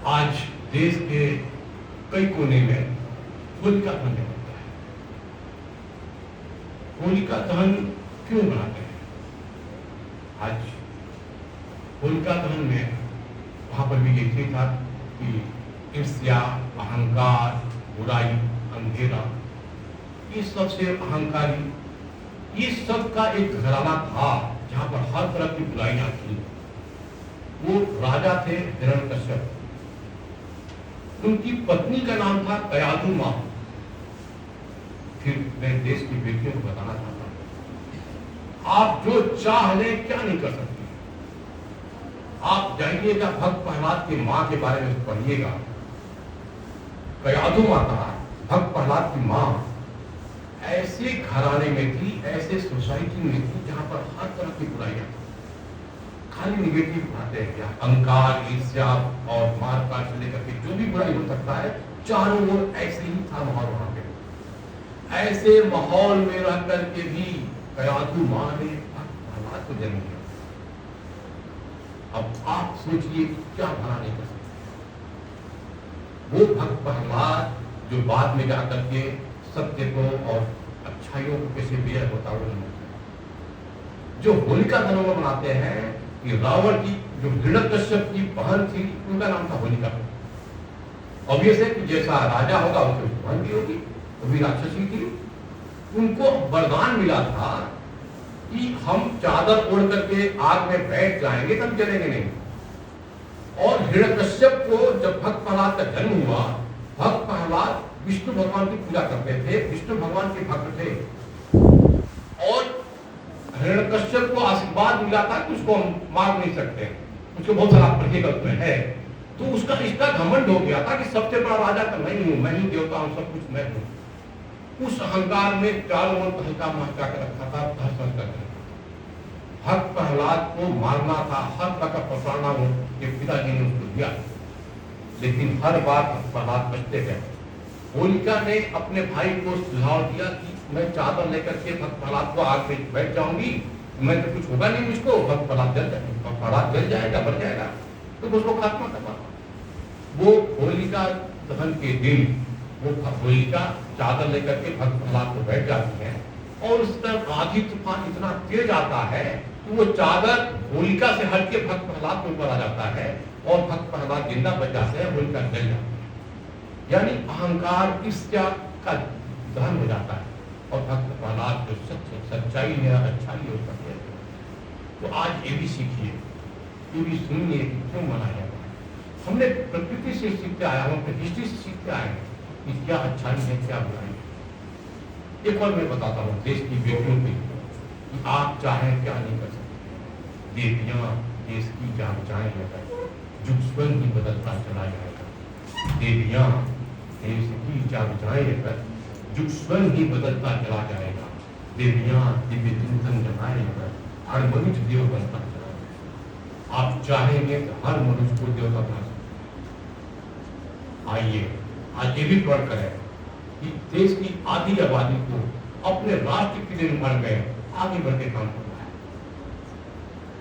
आज देश के कई कोने में होलिका दहन होता है। होलिका दहन क्यों मनाते हैं? आज होलिका दहन में वहां पर भी यही था कि ईर्ष्या, अहंकार, बुराई, अंधेरा, ये सबसे अहंकारी, ये सब का एक घराना था जहां पर हर तरह की बुराइयां थी। वो राजा थे हिरण्यकश्यप, उनकी पत्नी का नाम था कयाधु मां। फिर मैं देश की बेटियों को बताना चाहता हूं, आप जो चाह लें क्या नहीं कर सकती। आप जाइएगा भक्त प्रहलाद की मां के बारे में पढ़िएगा। कयाधु माता भक्त प्रहलाद की मां ऐसे घराने में थी, ऐसे सोसाइटी में थी जहां पर हर तरह की बुराइयां थी। खाली निगेटिव बातें क्या, अहंकार, ईर्ष्या और मारकाट से लेकर के जो भी बुराई हो सकता है, चारों ओर ऐसे ही था माहौल वहां पे। ऐसे माहौल में रह करके भी कयाधु मां ने भक्त प्रहलाद को जन्म दिया। अब आप सोचिए क्या भला नहीं कर सकते। वो भक्त प्रहलाद जो बाद में जाकर के सत्य को और अच्छाइयों को कैसे विजय होता वो नहीं होता। जो होलिका दहन में मनाते हैं कि रावण की जो हिरण्यकश्यप की बहन थी उनका नाम था होलिका। ऑब्वियस है कि जैसा राजा होगा उसकी बहन भी होगी, वो भी राक्षसी थी। उनको वरदान मिला था कि हम चादर ओढ़ करके आग में बैठ जाएंगे तब जलेंगे नहीं। और हिरण्यकश्यप को जब भक्त प्रहलाद का जन्म हुआ, भक्त प्रहलाद विष्णु भगवान की पूजा करते थे, विष्णु भगवान के भक्त थे, और हिरण्यकश्यप को आशीर्वाद मिला था कि उसको हम मार नहीं सकते, उसको बहुत सारा प्रतिकल्प में है। तो उसका इसका घमंड हो गया था कि सबसे बड़ा राजा तो मैं ही हूं, मैं ही देवता हूं, सब कुछ मैं हूं। उस अहंकार में चारों ओर तहलका मचा कर रखा था, धर्षण कर रखा था। भक्त प्रहलाद को मारना था, हर तरह का प्रताड़ना के पिताजी ने उसको दिया, लेकिन हर बार भक्त प्रहलाद बचते गए। होलिका ने अपने भाई को सुझाव दिया कि मैं चादर लेकर के भक्त प्रहलाद को आग में बैठ जाऊंगी, मैं तो कुछ होगा नहीं मुझको, भक्त प्रहलाद जल जाएगा, प्रहलाद जल जाएगा, बढ़ जाएगा, तो उसको खात्मा करवा। वो होलिका दहन के दिन वो होलिका चादर लेकर के भक्त प्रहलाद को बैठ जाती है, और उसका आंधी तूफान इतना तेज आता है कि वो चादर होलिका से हट के भक्त प्रहलाद के ऊपर आ जाता है, और भक्त प्रहलाद जिंदा बच जाते हैं, होलिका जल जाती है। यानी अहंकार ईर्ष्या का दहन हो जाता है, और भक्त प्रहलाद जो सच्चाई है, अच्छाई है, उसका है। तो आज ये भी सीखिए, ये भी सुनिए कि क्यों मनाया जाता है। हमने प्रकृति से सीखते आया, हम अपने हिस्ट्री से सीखते आए हैं कि क्या अच्छाई है, क्या बुराई है। एक और मैं बताता हूँ देश की बेटियों के लिए कि आप चाहें क्या नहीं कर सकते। देवियां देश की जान बचाएं, युग स्वयं ही बदलता चला जाएगा। देवियां देश की जान बचाएं, युग स्वयं ही बदलता चला जाएगा। देवियां दिव्य चिंतन जमाएगा, हर मनुष्य देव बनता चला जाएगा। आप चाहेंगे तो हर मनुष्य को देवता बना सकते। आइए आज ये भी प्रण करें कि देश की आधी आबादी को अपने राष्ट्र के निर्माण में आगे बढ़ के काम करें।